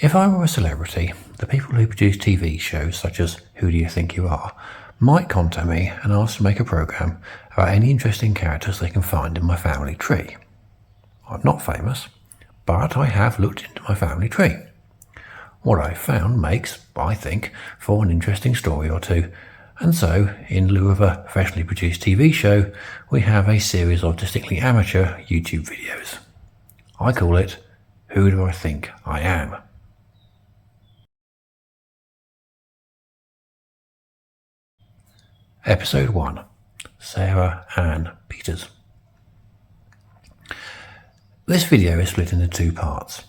If I were a celebrity, the people who produce TV shows such as Who Do You Think You Are might contact me and ask to make a programme about any interesting characters they can find in my family tree. I'm not famous, but I have looked into my family tree. What I've found makes, I think, for an interesting story or two, and so, in lieu of a professionally produced TV show, we have a series of distinctly amateur YouTube videos. I call it Who Do I Think I Am? Episode 1. Sarah Ann Peters. This video is split into two parts.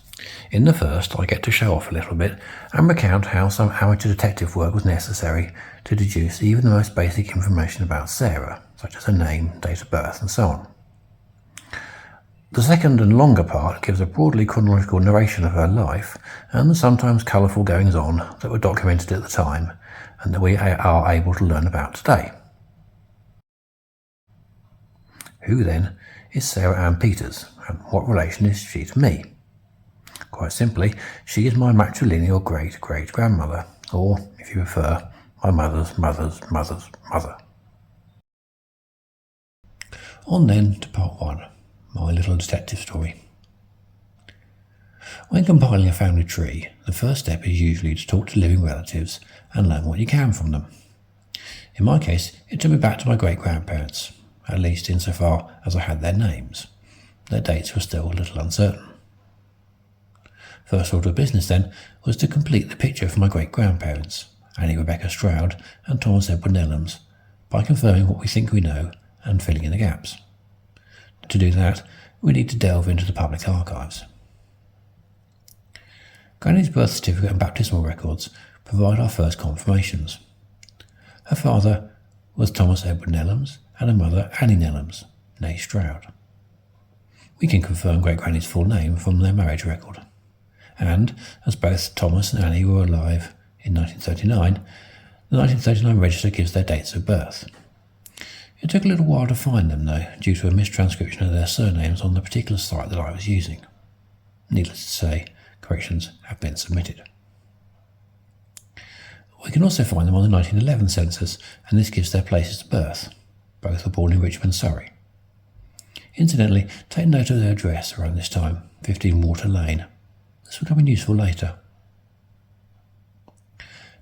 In the first, I get to show off a little bit and recount how some amateur detective work was necessary to deduce even the most basic information about Sarah, such as her name, date of birth, and so on. The second and longer part gives a broadly chronological narration of her life and the sometimes colourful goings-on that were documented at the time and that we are able to learn about today. Who then is Sarah Ann Peters, and what relation is she to me? Quite simply, she is my matrilineal great-great-grandmother, or, if you prefer, my mother's mother's mother's mother. On then to part 1, my little detective story. When compiling a family tree, the first step is usually to talk to living relatives and learn what you can from them. In my case, it took me back to my great-grandparents, at least insofar as I had their names. Their dates were still a little uncertain. First order of business, then, was to complete the picture for my great-grandparents, Annie Rebecca Stroud and Thomas Edward Nellams, by confirming what we think we know and filling in the gaps. To do that, we need to delve into the public archives. Granny's birth certificate and baptismal records provide our first confirmations. Her father was Thomas Edward Nellams and her mother Annie Nellams, née Stroud. We can confirm great-granny's full name from their marriage record. And, as both Thomas and Annie were alive in 1939, the 1939 register gives their dates of birth. It took a little while to find them, though, due to a mistranscription of their surnames on the particular site that I was using. Needless to say, corrections have been submitted. We can also find them on the 1911 census, and this gives their places of birth. Both were born in Richmond, Surrey. Incidentally, take note of their address around this time, 15 Water Lane. This will come in useful later.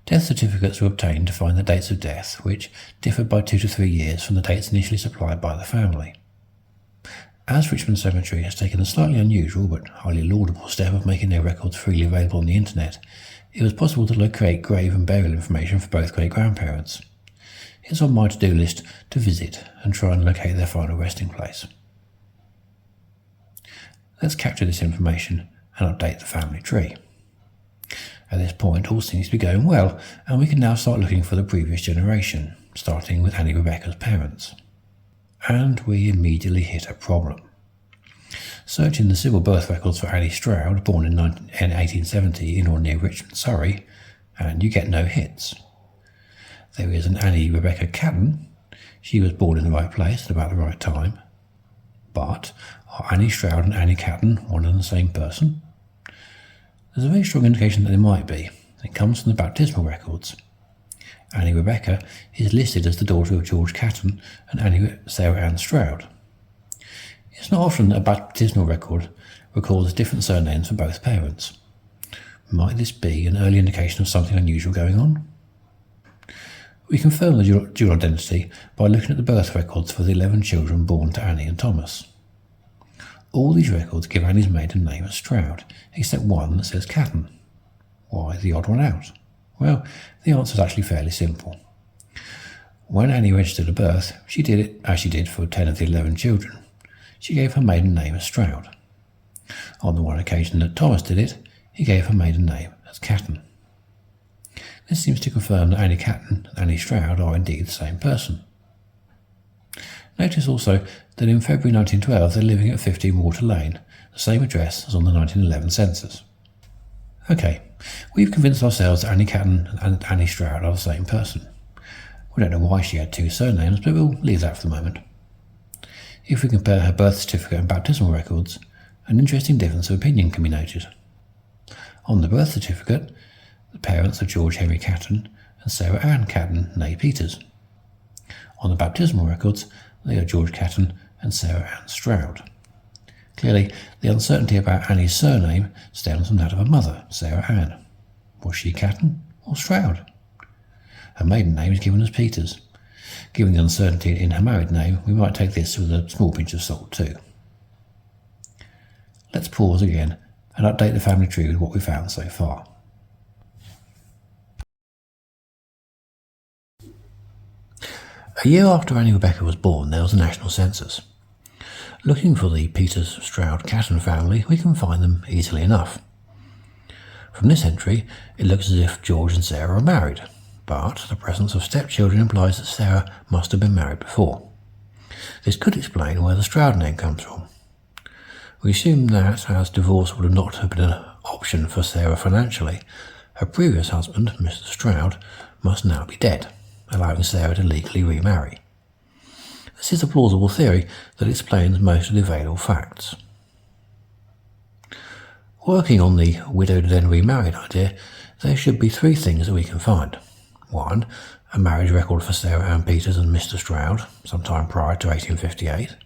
Death certificates were obtained to find the dates of death, which differed by 2 to 3 years from the dates initially supplied by the family. As Richmond Cemetery has taken a slightly unusual but highly laudable step of making their records freely available on the internet, it was possible to locate grave and burial information for both great-grandparents. It's on my to-do list to visit and try and locate their final resting place. Let's capture this information and update the family tree. At this point, all seems to be going well, and we can now start looking for the previous generation, starting with Annie Rebecca's parents. And we immediately hit a problem. Searching the civil birth records for Annie Stroud, born in 1870 in or near Richmond, Surrey, and you get no hits. There is an Annie Rebecca Catton. She was born in the right place at about the right time. But are Annie Stroud and Annie Catton one and the same person? There's a very strong indication that they might be. It comes from the baptismal records. Annie Rebecca is listed as the daughter of George Catton and Sarah Ann Stroud. It's not often that a baptismal record records different surnames for both parents. Might this be an early indication of something unusual going on? We confirm the dual identity by looking at the birth records for the 11 children born to Annie and Thomas. All these records give Annie's maiden name as Stroud, except one that says Catton. Why the odd one out? Well, the answer is actually fairly simple. When Annie registered her birth, she did it as she did for 10 of the 11 children. She gave her maiden name as Stroud. On the one occasion that Thomas did it, he gave her maiden name as Catton. This seems to confirm that Annie Catton and Annie Stroud are indeed the same person. Notice also that in February 1912 they're living at 15 Water Lane, the same address as on the 1911 census. OK, we've convinced ourselves that Annie Catton and Annie Stroud are the same person. We don't know why she had 2 surnames, but we'll leave that for the moment. If we compare her birth certificate and baptismal records, an interesting difference of opinion can be noted. On the birth certificate, the parents are George Henry Catton and Sarah Ann Catton, née Peters. On the baptismal records, they are George Catton and Sarah Ann Stroud. Clearly, the uncertainty about Annie's surname stems from that of her mother, Sarah Ann. Was she Catton or Stroud? Her maiden name is given as Peters. Given the uncertainty in her married name, we might take this with a small pinch of salt too. Let's pause again and update the family tree with what we've found so far. A year after Annie Rebecca was born, there was a national census. Looking for the Peters, Stroud, Catton family, we can find them easily enough. From this entry, it looks as if George and Sarah are married, but the presence of stepchildren implies that Sarah must have been married before. This could explain where the Stroud name comes from. We assume that, as divorce would not have been an option for Sarah financially, her previous husband, Mr. Stroud, must now be dead, allowing Sarah to legally remarry. This is a plausible theory that explains most of the available facts. Working on the widowed then remarried idea, there should be three things that we can find. 1. A marriage record for Sarah Ann Peters and Mr. Stroud, sometime prior to 1858.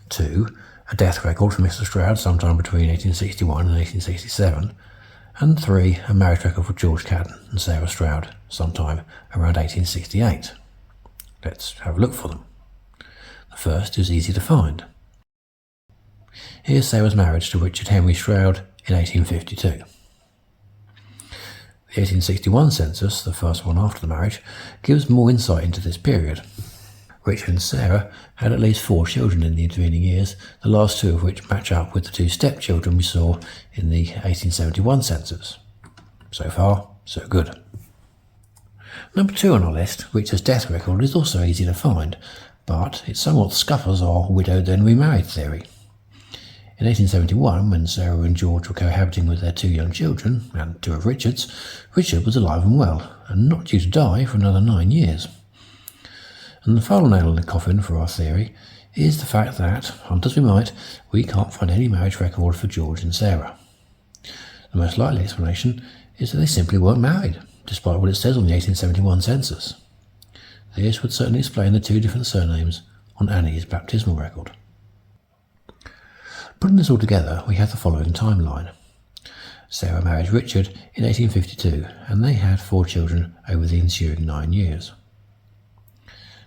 2. A death record for Mr. Stroud, sometime between 1861 and 1867. And 3. A marriage record for George Catton and Sarah Stroud, sometime around 1868. Let's have a look for them. The first is easy to find. Here's Sarah's marriage to Richard Henry Stroud in 1852. The 1861 census, the first one after the marriage, gives more insight into this period. Richard and Sarah had at least 4 children in the intervening years, the last 2 of which match up with the 2 stepchildren we saw in the 1871 census. So far, so good. Number 2 on our list, Richard's death record, is also easy to find, but it somewhat scuppers our widowed then remarried theory. In 1871, when Sarah and George were cohabiting with their 2 young children, and 2 of Richard's, Richard was alive and well, and not due to die for another 9 years. And the final nail in the coffin for our theory is the fact that, hunt as we might, we can't find any marriage record for George and Sarah. The most likely explanation is that they simply weren't married, despite what it says on the 1871 census. This would certainly explain the 2 different surnames on Annie's baptismal record. Putting this all together, we have the following timeline. Sarah married Richard in 1852, and they had 4 children over the ensuing 9 years.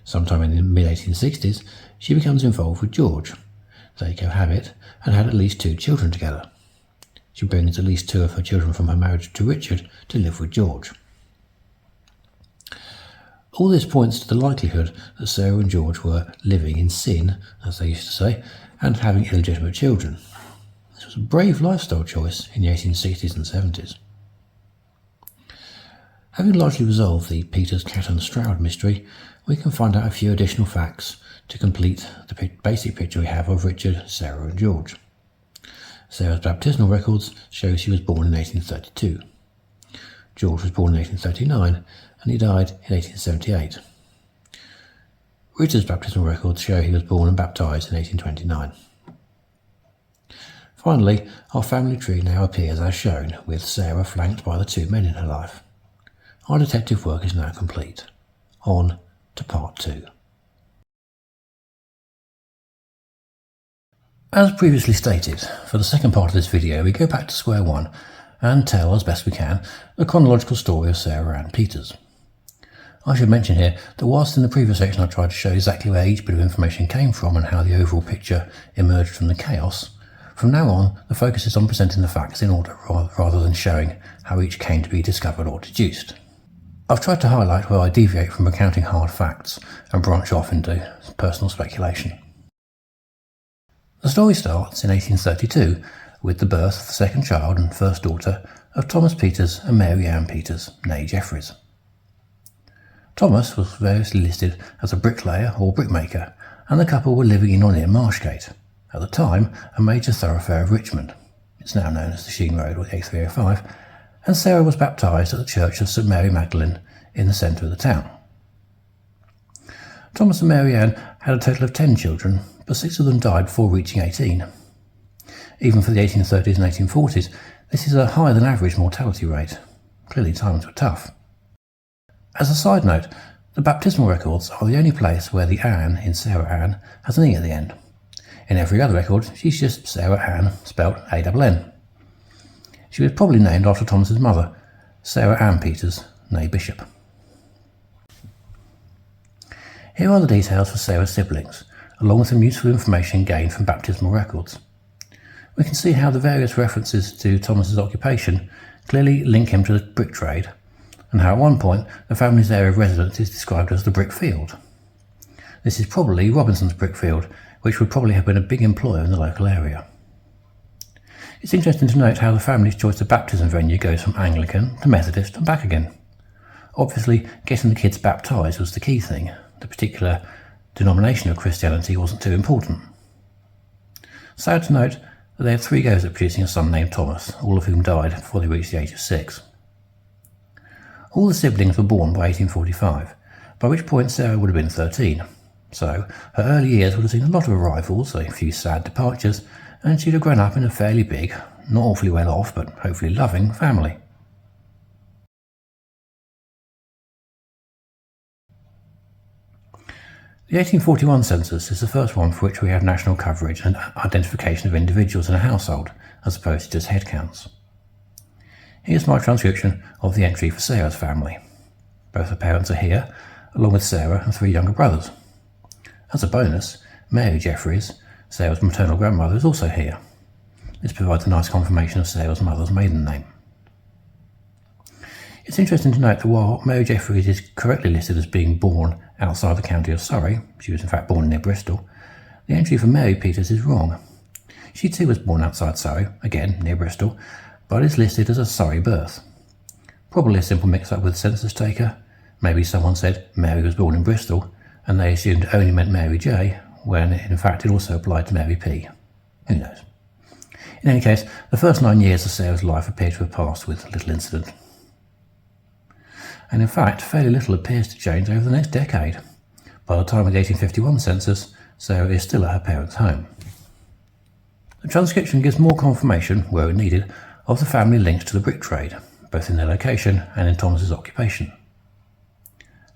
Sometime in the mid-1860s, she becomes involved with George. They cohabit and had at least 2 children together. She brings at least 2 of her children from her marriage to Richard to live with George. All this points to the likelihood that Sarah and George were living in sin, as they used to say, and having illegitimate children. This was a brave lifestyle choice in the 1860s and 70s. Having largely resolved the Peters-Catton-Stroud mystery, we can find out a few additional facts to complete the basic picture we have of Richard, Sarah and George. Sarah's baptismal records show she was born in 1832. George was born in 1839, and he died in 1878. Richard's baptismal records show he was born and baptised in 1829. Finally, our family tree now appears as shown, with Sarah flanked by the 2 men in her life. Our detective work is now complete. On to part 2. As previously stated, for the second part of this video we go back to square one and tell, as best we can, the chronological story of Sarah Ann Peters. I should mention here that whilst in the previous section I tried to show exactly where each bit of information came from and how the overall picture emerged from the chaos, from now on the focus is on presenting the facts in order rather than showing how each came to be discovered or deduced. I've tried to highlight where I deviate from recounting hard facts and branch off into personal speculation. The story starts in 1832 with the birth of the second child and first daughter of Thomas Peters and Mary Ann Peters, née Jeffreys. Thomas was variously listed as a bricklayer or brickmaker, and the couple were living in or near Marshgate, at the time a major thoroughfare of Richmond. It's now known as the Sheen Road or the A305, and Sarah was baptised at the church of St Mary Magdalene in the centre of the town. Thomas and Mary Ann had a total of 10 children, but 6 of them died before reaching 18. Even for the 1830s and 1840s, this is a higher than average mortality rate. Clearly times were tough. As a side note, the baptismal records are the only place where the Anne in Sarah Ann has an E at the end. In every other record, she's just Sarah Ann, spelt A-N-N. She was probably named after Thomas's mother, Sarah Ann Peters, née Bishop. Here are the details for Sarah's siblings, along with some useful information gained from baptismal records. We can see how the various references to Thomas's occupation clearly link him to the brick trade, and how at one point the family's area of residence is described as the brick field. This is probably Robinson's brick field, which would probably have been a big employer in the local area. It's interesting to note how the family's choice of baptism venue goes from Anglican to Methodist and back again. Obviously, getting the kids baptised was the key thing. The particular denomination of Christianity wasn't too important. Sad to note that they had 3 goes at producing a son named Thomas, all of whom died before they reached the age of 6. All the siblings were born by 1845, by which point Sarah would have been 13. So her early years would have seen a lot of arrivals, a few sad departures, and she'd have grown up in a fairly big, not awfully well off, but hopefully loving family. The 1841 census is the first one for which we have national coverage and identification of individuals in a household, as opposed to just head counts. Here's my transcription of the entry for Sarah's family. Both her parents are here, along with Sarah and 3 younger brothers. As a bonus, Mary Jeffries, Sarah's maternal grandmother, is also here. This provides a nice confirmation of Sarah's mother's maiden name. It's interesting to note that while Mary Jeffries is correctly listed as being born outside the county of Surrey, she was in fact born near Bristol, the entry for Mary Peters is wrong. She too was born outside Surrey, again near Bristol, but is listed as a Surrey birth. Probably a simple mix-up with the census taker. Maybe someone said Mary was born in Bristol, and they assumed it only meant Mary J, when in fact it also applied to Mary P. Who knows? In any case, the first 9 years of Sarah's life appear to have passed with little incident. And in fact, fairly little appears to change over the next decade. By the time of the 1851 census, Sarah is still at her parents' home. The transcription gives more confirmation, where needed, of the family links to the brick trade, both in their location and in Thomas's occupation.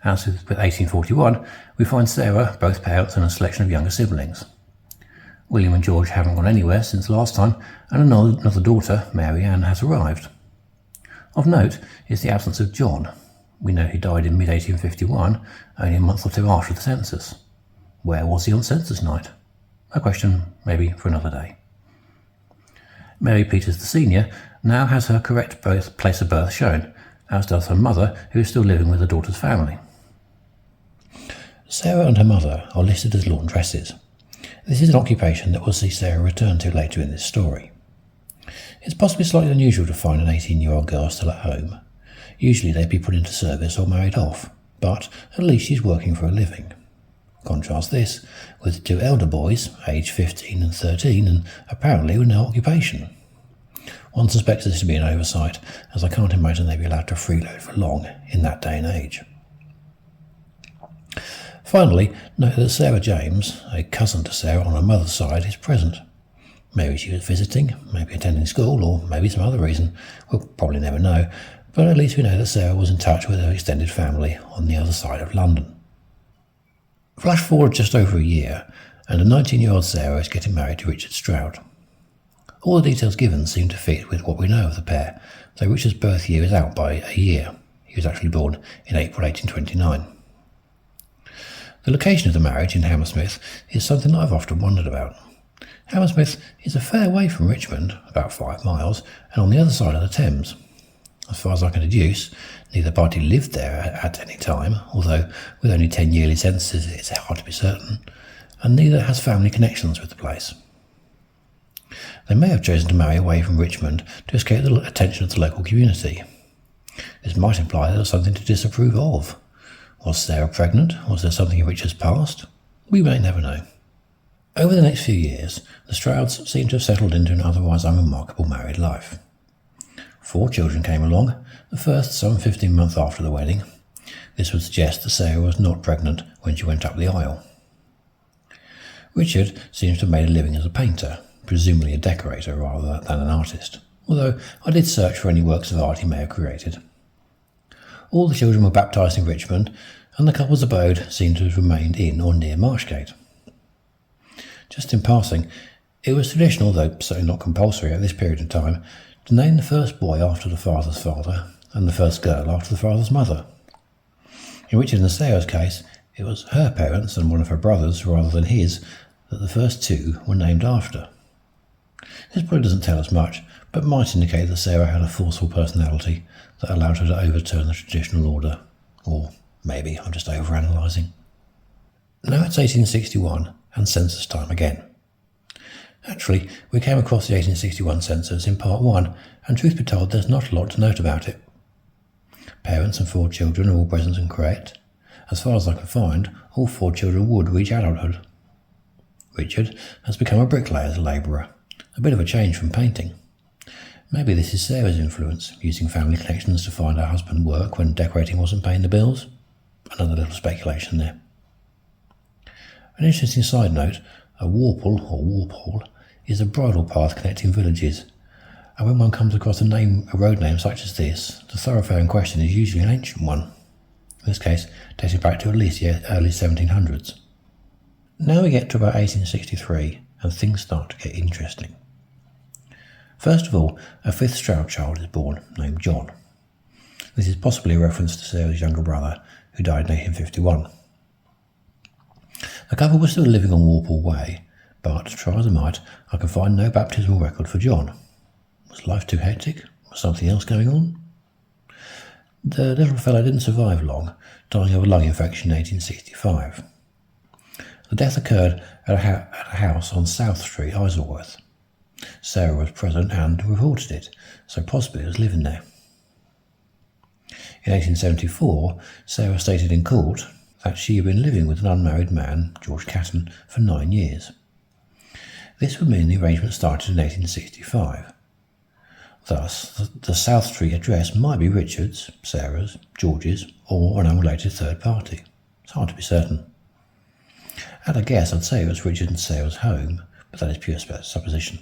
As with 1841, we find Sarah, both parents, and a selection of younger siblings. William and George haven't gone anywhere since last time, and another daughter, Mary Ann, has arrived. Of note is the absence of John. We know he died in mid-1851, only a month or 2 after the census. Where was he on census night? A question maybe for another day. Mary Peters the senior now has her correct place of birth shown, as does her mother, who is still living with her daughter's family. Sarah and her mother are listed as laundresses. This is an occupation that we'll see Sarah return to later in this story. It's possibly slightly unusual to find an 18-year-old girl still at home. Usually they'd be put into service or married off, but at least she's working for a living. Contrast this with the 2 elder boys, aged 15 and 13, and apparently with no occupation. One suspects this to be an oversight, as I can't imagine they'd be allowed to freeload for long in that day and age. Finally, note that Sarah James, a cousin to Sarah on her mother's side, is present. Maybe she was visiting, maybe attending school, or maybe some other reason. We'll probably never know, but at least we know that Sarah was in touch with her extended family on the other side of London. Flash forward just over a year, and a 19-year-old Sarah is getting married to Richard Stroud. All the details given seem to fit with what we know of the pair, though Richard's birth year is out by a year. He was actually born in April 1829. The location of the marriage in Hammersmith is something that I've often wondered about. Hammersmith is a fair way from Richmond, about 5 miles, and on the other side of the Thames. As far as I can deduce, neither party lived there at any time, although with only 10 yearly censuses it's hard to be certain, and neither has family connections with the place. They may have chosen to marry away from Richmond to escape the attention of the local community. This might imply there was something to disapprove of. Was Sarah pregnant? Was there something in Richard's past? We may never know. Over the next few years, the Strouds seem to have settled into an otherwise unremarkable married life. 4 children came along, the first some 15 months after the wedding. This would suggest that Sarah was not pregnant when she went up the aisle. Richard seems to have made a living as a painter, presumably a decorator rather than an artist, although I did search for any works of art he may have created. All the children were baptised in Richmond, and the couple's abode seemed to have remained in or near Marshgate. Just in passing, it was traditional, though certainly not compulsory at this period of time, to name the first boy after the father's father and the first girl after the father's mother. In Richard and Sarah's case, it was her parents and one of her brothers rather than his that the first two were named after. This probably doesn't tell us much, but might indicate that Sarah had a forceful personality that allowed her to overturn the traditional order. Or maybe I'm just overanalyzing. Now it's 1861 and census time again. Actually, we came across the 1861 census in part 1, and truth be told, there's not a lot to note about it. Parents and 4 children are all present and correct. As far as I can find, all 4 children would reach adulthood. Richard has become a bricklayer as a labourer, a bit of a change from painting. Maybe this is Sarah's influence, using family connections to find her husband work when decorating wasn't paying the bills. Another little speculation there. An interesting side note, a warple or warphole is a bridle path connecting villages, and when one comes across a road name such as this, the thoroughfare in question is usually an ancient one, in this case dating back to at least the early 1700s. Now we get to about 1863 and things start to get interesting. First of all, a 5th Stroud child is born, named John. This is possibly a reference to Sarah's younger brother, who died in 1851. The couple were still living on Warple Way, but try as I might, I can find no baptismal record for John. Was life too hectic? Was something else going on? The little fellow didn't survive long, dying of a lung infection in 1865. The death occurred at a house on South Street, Isleworth. Sarah was present and reported it, so possibly was living there. In 1874, Sarah stated in court that she had been living with an unmarried man, George Catton, for 9 years. This would mean the arrangement started in 1865. Thus, the South Street address might be Richard's, Sarah's, George's, or an unrelated third party. It's hard to be certain. At a guess, I'd say it was Richard and Sarah's home, but that is pure supposition.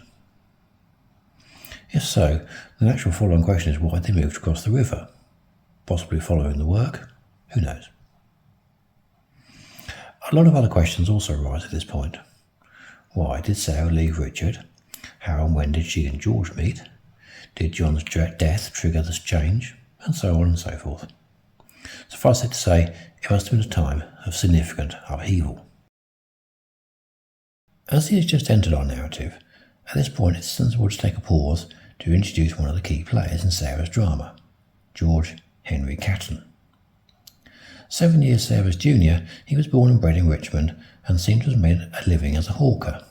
If so, the natural follow-on question is why they moved across the river. Possibly following the work? Who knows? A lot of other questions also arise at this point. Why did Sarah leave Richard? How and when did she and George meet? Did John's death trigger this change? And so on and so forth. Suffice it to say, it must have been a time of significant upheaval. As he has just entered our narrative, at this point it's sensible to take a pause to introduce one of the key players in Sarah's drama, George Henry Catton. 7 years Sarah's junior, he was born and bred in Richmond and seemed to have made a living as a hawker,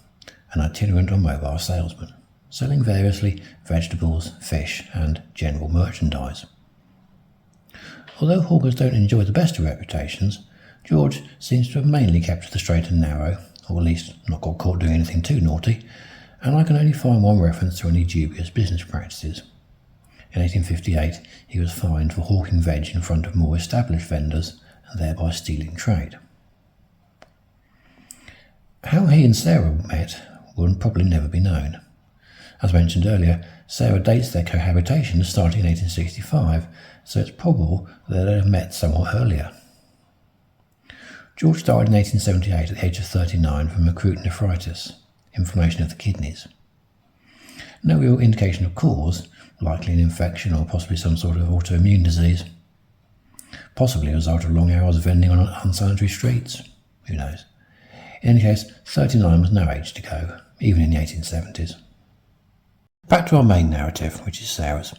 an itinerant or mobile salesman, selling variously vegetables, fish and general merchandise. Although hawkers don't enjoy the best of reputations, George seems to have mainly kept to the straight and narrow, or at least not got caught doing anything too naughty, and I can only find one reference to any dubious business practices. In 1858, he was fined for hawking veg in front of more established vendors and thereby stealing trade. How he and Sarah met will probably never be known. As mentioned earlier, Sarah dates their cohabitation starting in 1865, so it's probable that they have met somewhat earlier. George died in 1878 at the age of 39 from acute nephritis, inflammation of the kidneys. No real indication of cause, likely an infection or possibly some sort of autoimmune disease. Possibly a result of long hours vending on unsanitary streets. Who knows? In any case, 39 was no age to go, even in the 1870s. Back to our main narrative, which is Sarah's.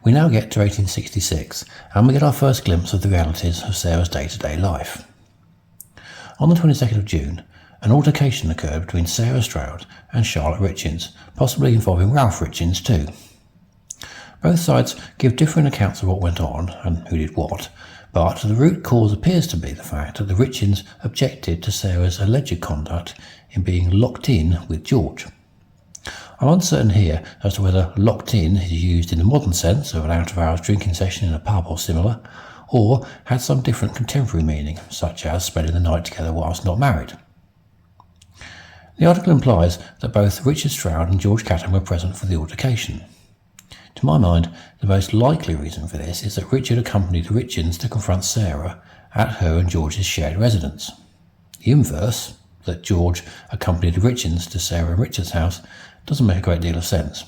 We now get to 1866, and we get our first glimpse of the realities of Sarah's day-to-day life. On the 22nd of June, an altercation occurred between Sarah Stroud and Charlotte Richards, possibly involving Ralph Richards too. Both sides give different accounts of what went on and who did what, but the root cause appears to be the fact that the Richards objected to Sarah's alleged conduct in being locked in with George. I'm uncertain here as to whether locked in is used in the modern sense of an out-of-hours drinking session in a pub or similar, or had some different contemporary meaning, such as spending the night together whilst not married. The article implies that both Richard Stroud and George Catton were present for the altercation. To my mind, the most likely reason for this is that Richard accompanied Richards to confront Sarah at her and George's shared residence. The inverse, that George accompanied Richards to Sarah and Richard's house, doesn't make a great deal of sense.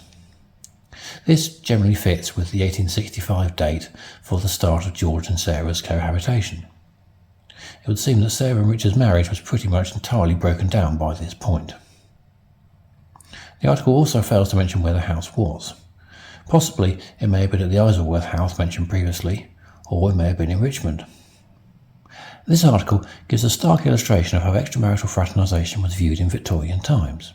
This generally fits with the 1865 date for the start of George and Sarah's cohabitation. It would seem that Sarah and Richard's marriage was pretty much entirely broken down by this point. The article also fails to mention where the house was. Possibly it may have been at the Isleworth house mentioned previously, or it may have been in Richmond. This article gives a stark illustration of how extramarital fraternisation was viewed in Victorian times.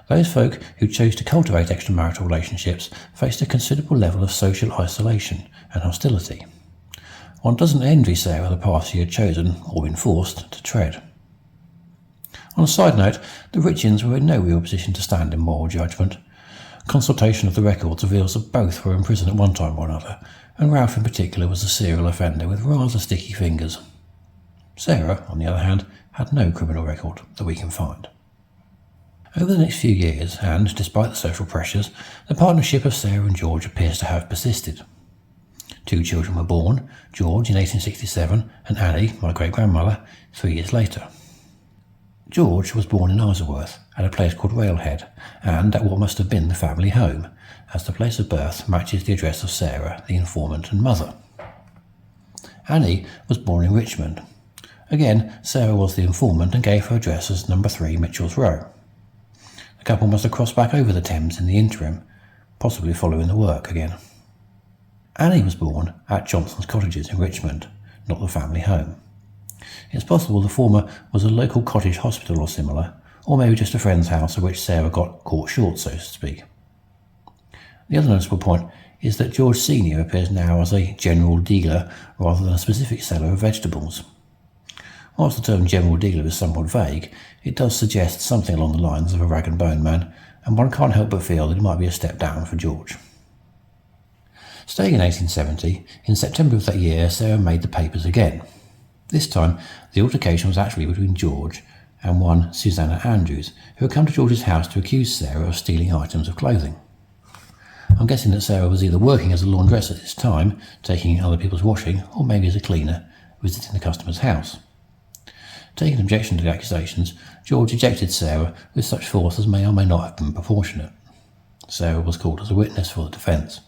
Those folk who chose to cultivate extramarital relationships faced a considerable level of social isolation and hostility. One doesn't envy Sarah the path she had chosen, or been forced, to tread. On a side note, the Richards were in no real position to stand in moral judgment. Consultation of the records reveals that both were in prison at one time or another, and Ralph in particular was a serial offender with rather sticky fingers. Sarah, on the other hand, had no criminal record that we can find. Over the next few years, and despite the social pressures, the partnership of Sarah and George appears to have persisted. 2 children were born, George in 1867 and Annie, my great-grandmother, 3 years later. George was born in Isleworth, at a place called Railhead, and at what must have been the family home, as the place of birth matches the address of Sarah, the informant and mother. Annie was born in Richmond. Again, Sarah was the informant and gave her address as number 3 Mitchell's Row. The couple must have crossed back over the Thames in the interim, possibly following the work again. Annie was born at Johnson's Cottages in Richmond, not the family home. It's possible the former was a local cottage hospital or similar, or maybe just a friend's house of which Sarah got caught short, so to speak. The other noticeable point is that George Sr. appears now as a general dealer rather than a specific seller of vegetables. Whilst the term general dealer is somewhat vague, it does suggest something along the lines of a rag and bone man, and one can't help but feel that it might be a step down for George. Staying in 1870, in September of that year, Sarah made the papers again. This time, the altercation was actually between George and one Susanna Andrews, who had come to George's house to accuse Sarah of stealing items of clothing. I'm guessing that Sarah was either working as a laundress at this time, taking other people's washing, or maybe as a cleaner, visiting the customer's house. Taking objection to the accusations, George ejected Sarah with such force as may or may not have been proportionate. Sarah was called as a witness for the defence.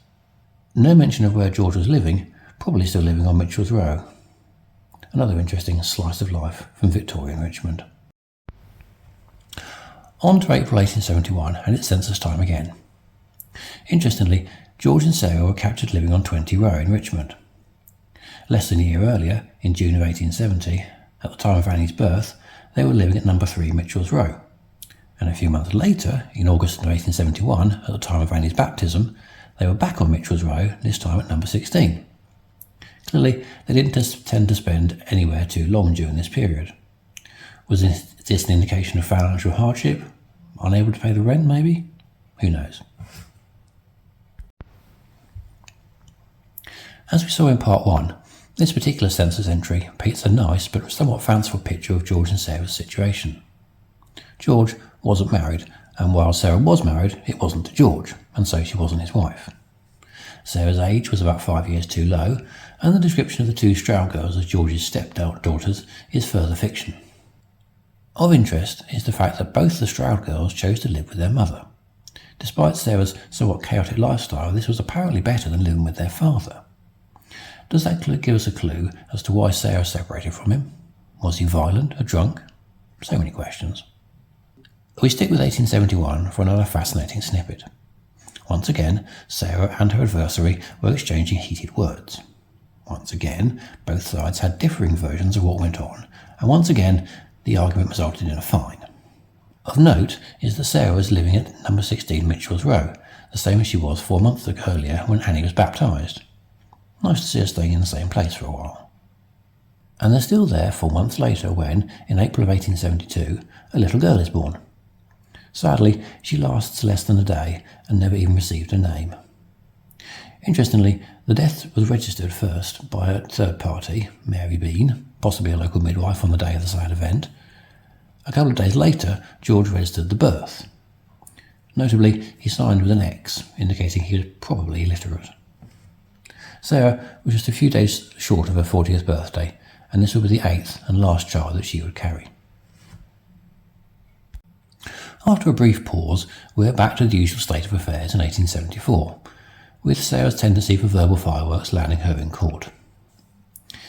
No mention of where George was living, probably still living on Mitchell's Row. Another interesting slice of life from Victorian Richmond. On to April 1871 and its census time again. Interestingly, George and Sarah were captured living on 20 Row in Richmond. Less than a year earlier, in June of 1870, at the time of Annie's birth, they were living at number 3 Mitchell's Row. And a few months later, in August of 1871, at the time of Annie's baptism, they were back on Mitchell's Row, this time at number 16. Clearly, they didn't tend to spend anywhere too long during this period. Was this an indication of financial hardship? Unable to pay the rent, maybe? Who knows? As we saw in part 1, this particular census entry paints a nice but somewhat fanciful picture of George and Sarah's situation. George wasn't married, and while Sarah was married, it wasn't to George, and so she wasn't his wife. Sarah's age was about 5 years too low, and the description of the 2 Stroud girls as George's stepdaughters is further fiction. Of interest is the fact that both the Stroud girls chose to live with their mother. Despite Sarah's somewhat chaotic lifestyle, this was apparently better than living with their father. Does that give us a clue as to why Sarah separated from him? Was he violent, a drunk? So many questions. We stick with 1871 for another fascinating snippet. Once again, Sarah and her adversary were exchanging heated words. Once again, both sides had differing versions of what went on, and once again, the argument resulted in a fine. Of note is that Sarah was living at number 16 Mitchell's Row, the same as she was 4 months earlier when Annie was baptised. Nice to see her staying in the same place for a while. And they're still there 4 months later when, in April of 1872, a little girl is born. Sadly, she lasts less than a day and never even received a name. Interestingly, the death was registered first by a third party, Mary Bean, possibly a local midwife on the day of the sad event, A couple of days later, George registered the birth. Notably, he signed with an X, indicating he was probably illiterate. Sarah was just a few days short of her 40th birthday, and this would be the 8th and last child that she would carry. After a brief pause, we're back to the usual state of affairs in 1874, with Sarah's tendency for verbal fireworks landing her in court.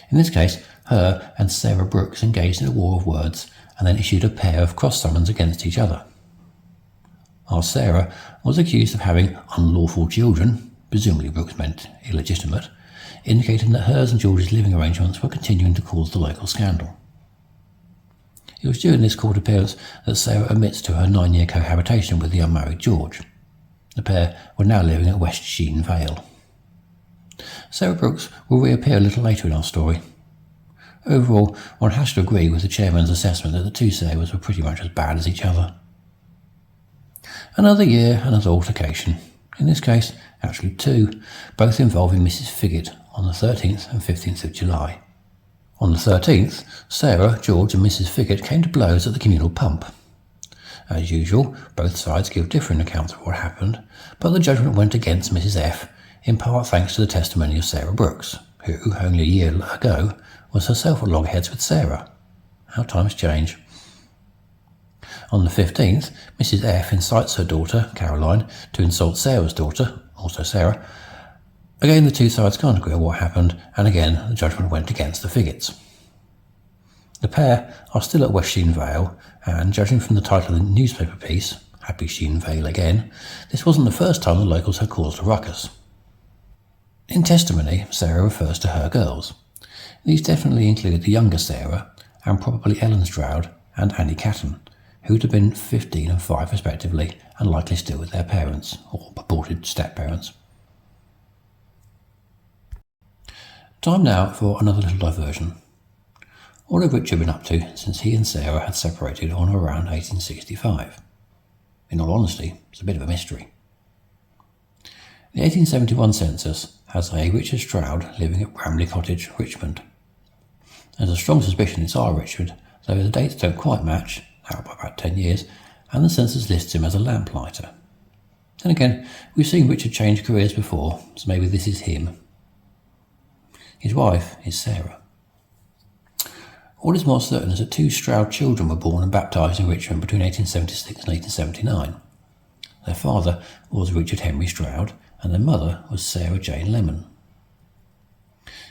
In this case, her and Sarah Brooks engaged in a war of words and then issued a pair of cross-summons against each other. While Sarah was accused of having unlawful children, presumably Brooks meant illegitimate, indicating that hers and George's living arrangements were continuing to cause the local scandal. It was during this court appearance that Sarah admits to her 9-year cohabitation with the unmarried George. The pair were now living at West Sheen Vale. Sarah Brooks will reappear a little later in our story. Overall, one has to agree with the chairman's assessment that the two Sarahs were pretty much as bad as each other. Another year, another altercation. In this case, actually two, both involving Mrs. Figgett on the 13th and 15th of July. On the 13th, Sarah, George and Mrs. Figgett came to blows at the communal pump. As usual, both sides give different accounts of what happened, but the judgment went against Mrs. F, in part thanks to the testimony of Sarah Brooks, who, only a year ago, was herself at loggerheads with Sarah. How times change. On the 15th, Mrs. F incites her daughter, Caroline, to insult Sarah's daughter, also Sarah. Again, the two sides can't agree on what happened, and again, the judgment went against the Figgetts. The pair are still at West Sheen Vale, and judging from the title of the newspaper piece, Happy Sheen Vale Again, this wasn't the first time the locals had caused a ruckus. In testimony, Sarah refers to her girls. These definitely include the younger Sarah, and probably Ellen Stroud and Annie Catton, who'd have been 15 and 5 respectively, and likely still with their parents, or purported step-parents. Time now for another little diversion. What had Richard been up to since he and Sarah had separated on or around 1865? In all honesty, it's a bit of a mystery. The 1871 census has a Richard Stroud living at Bramley Cottage, Richmond. There's a strong suspicion it's our Richard, though the dates don't quite match, out by about 10 years, and the census lists him as a lamplighter. Then again, we've seen Richard change careers before, so maybe this is him. His wife is Sarah. What is more certain is that 2 Stroud children were born and baptised in Richmond between 1876 and 1879. Their father was Richard Henry Stroud, and their mother was Sarah Jane Lemon.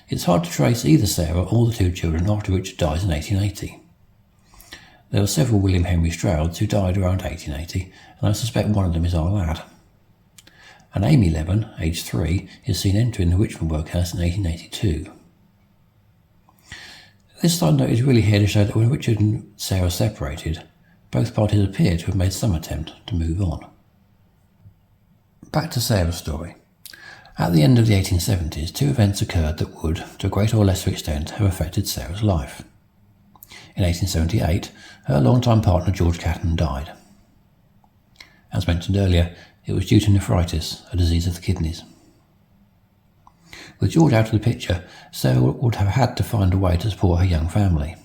It's hard to trace either Sarah or the 2 children after Richard dies in 1880. There were several William Henry Strouds who died around 1880, and I suspect one of them is our lad. And Amy Lemon, aged 3, is seen entering the Richmond workhouse in 1882. This side note is really here to show that when Richard and Sarah separated, both parties appear to have made some attempt to move on. Back to Sarah's story. At the end of the 1870s, 2 events occurred that would, to a greater or lesser extent, have affected Sarah's life. In 1878, her longtime partner George Catton died. As mentioned earlier, it was due to nephritis, a disease of the kidneys. With George out of the picture, Sarah would have had to find a way to support her young family.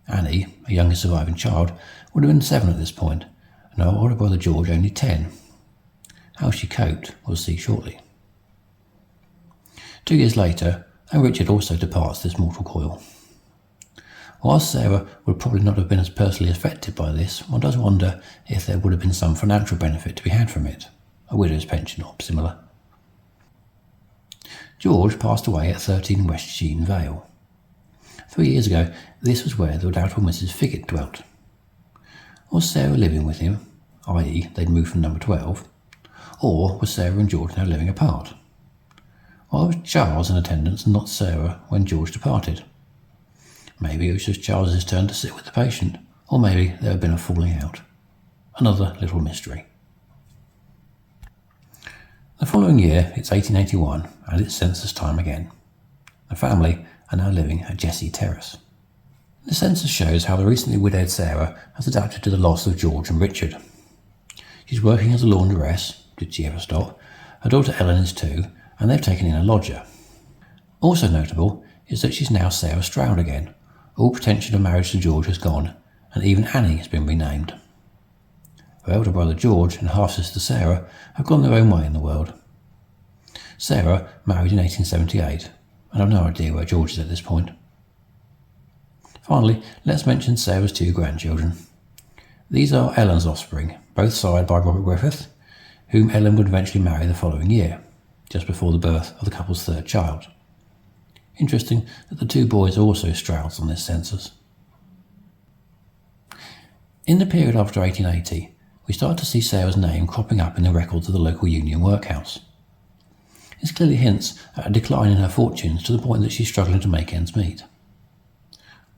Annie, a youngest surviving child, would have been 7 at this point, and her older brother George only 10. How she coped, we'll see shortly. 2 years later, and Richard also departs this mortal coil. Whilst Sarah would probably not have been as personally affected by this, one does wonder if there would have been some financial benefit to be had from it, a widow's pension or similar. George passed away at 13 West Sheen Vale. 3 years ago, this was where the doubtful Mrs. Figgett dwelt. Was Sarah living with him, i.e. they'd moved from number 12, or was Sarah and George now living apart? Why was Charles in attendance and not Sarah when George departed? Maybe it was just Charles's turn to sit with the patient, or maybe there had been a falling out. Another little mystery. The following year, it's 1881, and it's census time again. The family are now living at Jessie Terrace. The census shows how the recently widowed Sarah has adapted to the loss of George and Richard. She's working as a laundress, did she ever stop? Her daughter Ellen is too, and they've taken in a lodger. Also notable is that she's now Sarah Stroud again. All pretension of marriage to George has gone, and even Annie has been renamed. Her elder brother George and half-sister Sarah have gone their own way in the world. Sarah married in 1878, and I've no idea where George is at this point. Finally, let's mention Sarah's 2 grandchildren. These are Ellen's offspring, both sired by Robert Griffith, whom Ellen would eventually marry the following year, just before the birth of the couple's 3rd child. Interesting that the 2 boys are also Strouds on this census. In the period after 1880, we start to see Sarah's name cropping up in the records of the local union workhouse. This clearly hints at a decline in her fortunes to the point that she's struggling to make ends meet.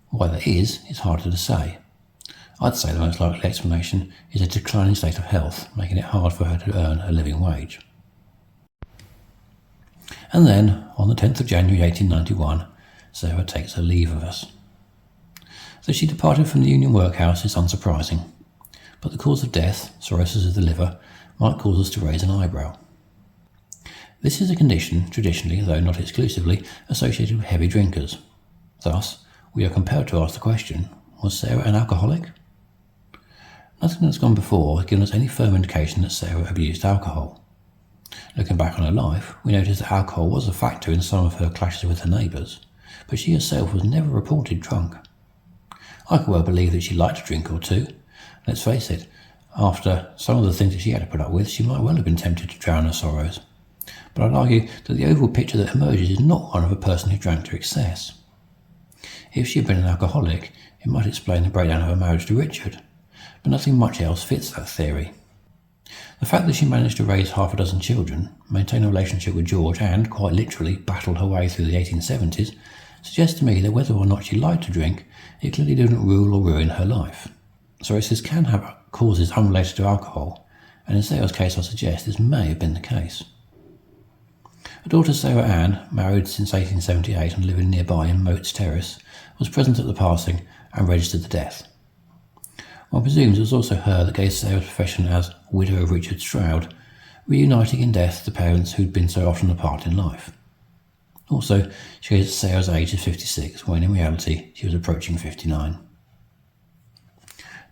Why that is harder to say. I'd say the most likely explanation is a declining state of health, making it hard for her to earn a living wage. And then, on the 10th of January 1891, Sarah takes her leave of us. That she departed from the union workhouse is unsurprising, but the cause of death, cirrhosis of the liver, might cause us to raise an eyebrow. This is a condition traditionally, though not exclusively, associated with heavy drinkers. Thus, we are compelled to ask the question, was Sarah an alcoholic? Nothing that's gone before has given us any firm indication that Sarah abused alcohol. Looking back on her life, we notice that alcohol was a factor in some of her clashes with her neighbours, but she herself was never reported drunk. I could well believe that she liked a drink or two. Let's face it, after some of the things that she had to put up with, she might well have been tempted to drown her sorrows. But I'd argue that the overall picture that emerges is not one of a person who drank to excess. If she had been an alcoholic, it might explain the breakdown of her marriage to Richard, but nothing much else fits that theory. The fact that she managed to raise half a dozen children, maintain a relationship with George and, quite literally, battled her way through the 1870s, suggests to me that whether or not she liked to drink, it clearly didn't rule or ruin her life. Cirrhosis can have causes unrelated to alcohol, and in Sarah's case I suggest this may have been the case. Her daughter Sarah Ann, married since 1878 and living nearby in Moats Terrace, was present at the passing and registered the death. One presumes it was also her that gave Sarah's profession as widow of Richard Stroud, reuniting in death the parents who'd been so often apart in life. Also, she gave Sarah's age as 56, when in reality she was approaching 59.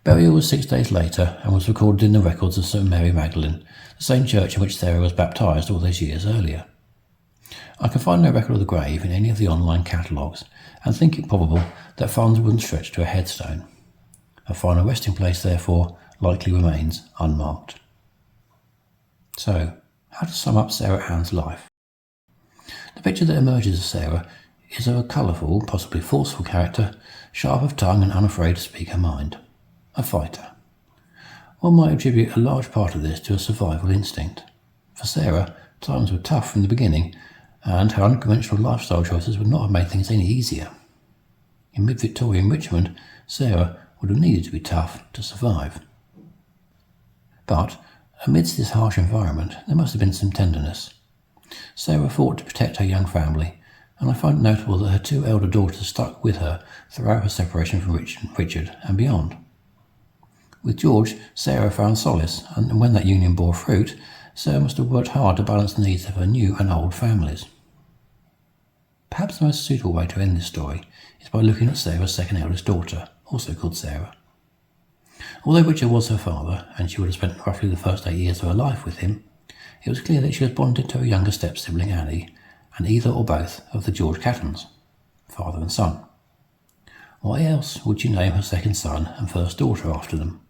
Burial was 6 days later and was recorded in the records of St Mary Magdalene, the same church in which Sarah was baptised all those years earlier. I can find no record of the grave in any of the online catalogues, and think it probable that funds wouldn't stretch to a headstone. Her final resting place, therefore, likely remains unmarked. So, how to sum up Sarah Ann's life? The picture that emerges of Sarah is of a colourful, possibly forceful character, sharp of tongue and unafraid to speak her mind. A fighter. One might attribute a large part of this to a survival instinct. For Sarah, times were tough from the beginning, and her unconventional lifestyle choices would not have made things any easier. In mid-Victorian Richmond, Sarah would have needed to be tough to survive. But, amidst this harsh environment, there must have been some tenderness. Sarah fought to protect her young family, and I find it notable that her 2 elder daughters stuck with her throughout her separation from Richard and beyond. With George, Sarah found solace, and when that union bore fruit, Sarah must have worked hard to balance the needs of her new and old families. Perhaps the most suitable way to end this story is by looking at Sarah's second eldest daughter, also called Sarah. Although Richard was her father, and she would have spent roughly the first 8 years of her life with him, it was clear that she was bonded to her younger step-sibling Annie, and either or both of the George Cattons, father and son. Why else would she name her second son and first daughter after them?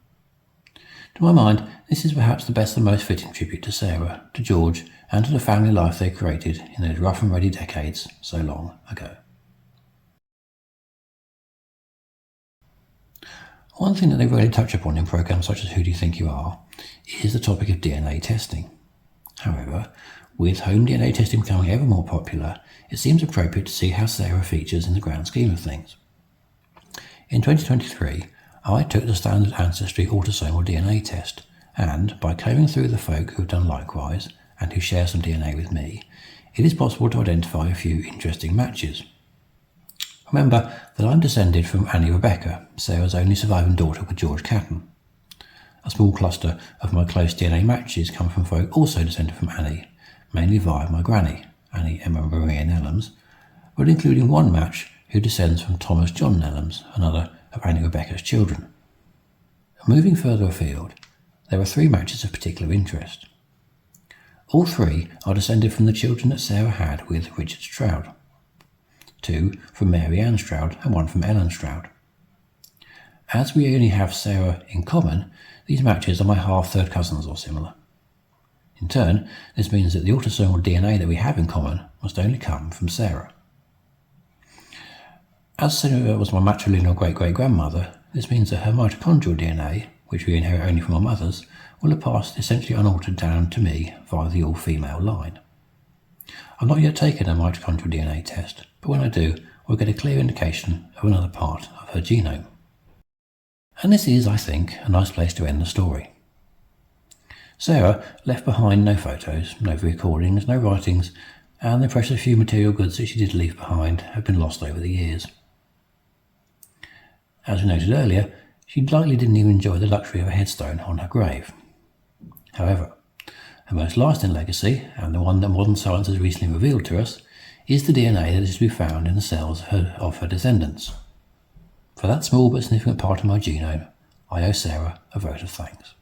To my mind, this is perhaps the best and most fitting tribute to Sarah, to George, and to the family life they created in those rough and ready decades so long ago. One thing that they rarely touch upon in programmes such as Who Do You Think You Are is the topic of DNA testing. However, with home DNA testing becoming ever more popular, it seems appropriate to see how Sarah features in the grand scheme of things. In 2023, I took the standard Ancestry autosomal DNA test, and by combing through the folk who have done likewise, and who share some DNA with me, it is possible to identify a few interesting matches. Remember that I'm descended from Annie Rebecca, Sarah's only surviving daughter with George Catton. A small cluster of my close DNA matches come from folk also descended from Annie, mainly via my granny, Annie Emma Maria Nellams, but including one match who descends from Thomas John Nellams, another of Annie Rebecca's children. Moving further afield, there are 3 matches of particular interest. All 3 are descended from the children that Sarah had with Richard Stroud, 2 from Mary Ann Stroud and 1 from Ellen Stroud. As we only have Sarah in common, these matches are my half-third cousins or similar. In turn, this means that the autosomal DNA that we have in common must only come from Sarah. As Sarah was my matrilineal great-great-grandmother, this means that her mitochondrial DNA, which we inherit only from our mothers, will have passed essentially unaltered down to me via the all-female line. I've not yet taken a mitochondrial DNA test, but when I do, we'll get a clear indication of another part of her genome. And this is, I think, a nice place to end the story. Sarah left behind no photos, no recordings, no writings, and the precious few material goods that she did leave behind have been lost over the years. As we noted earlier, she likely didn't even enjoy the luxury of a headstone on her grave. However, her most lasting legacy, and the one that modern science has recently revealed to us, is the DNA that is to be found in the cells of her descendants. For that small but significant part of my genome, I owe Sarah a vote of thanks.